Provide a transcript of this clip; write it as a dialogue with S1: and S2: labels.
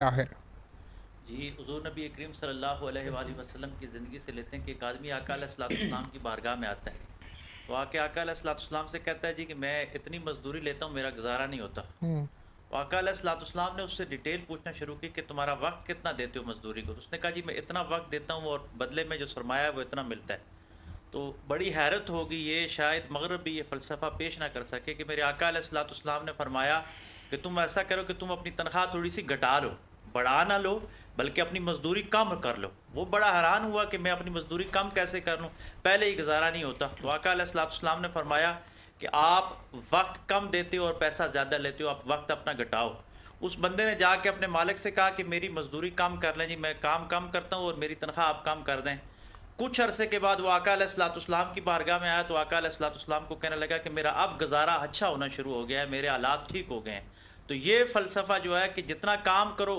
S1: آخر
S2: جی حضور نبی کریم صلی اللہ علیہ وآلہ وسلم کی زندگی سے لیتے ہیں کہ ایک آدمی آقا علیہ الصلوۃ والسلام کی بارگاہ میں آتا ہے، تو آ کے آقا علیہ الصلوۃ والسلام سے کہتا ہے جی کہ میں اتنی مزدوری لیتا ہوں، میرا گزارا نہیں ہوتا۔
S1: ہوں
S2: تو آقا علیہ الصلوۃ والسلام نے اس سے ڈیٹیل پوچھنا شروع کی کہ تمہارا وقت کتنا دیتے ہو مزدوری کو؟ تو اس نے کہا جی میں اتنا وقت دیتا ہوں اور بدلے میں جو سرمایہ ہے وہ اتنا ملتا ہے۔ تو بڑی حیرت ہوگی، یہ شاید مغرب بھی یہ فلسفہ پیش نہ کر سکے کہ میرے آقا علیہ الصلوۃ والسلام نے فرمایا کہ تم ایسا کرو کہ تم اپنی تنخواہ تھوڑی سی گھٹا لو، بڑھا نہ لو بلکہ اپنی مزدوری کم کر لو۔ وہ بڑا حیران ہوا کہ میں اپنی مزدوری کم کیسے کر لوں، پہلے ہی گزارا نہیں ہوتا۔ تو آقا علیہ الصلوۃ والسلام نے فرمایا کہ آپ وقت کم دیتے ہو اور پیسہ زیادہ لیتے ہو، آپ وقت اپنا گھٹاؤ۔ اس بندے نے جا کے اپنے مالک سے کہا کہ میری مزدوری کم کر لیں جی، میں کام کم کرتا ہوں اور میری تنخواہ آپ کم کر دیں۔ کچھ عرصے کے بعد وہ آقا علیہ الصلوۃ والسلام کی بارگاہ میں آیا تو آقا علیہ الصلوۃ والسلام کو کہنے لگا کہ میرا اب گزارا اچھا ہونا شروع ہو گیا ہے، میرے حالات ٹھیک ہو گئے ہیں۔ تو یہ فلسفہ جو ہے کہ جتنا کام کرو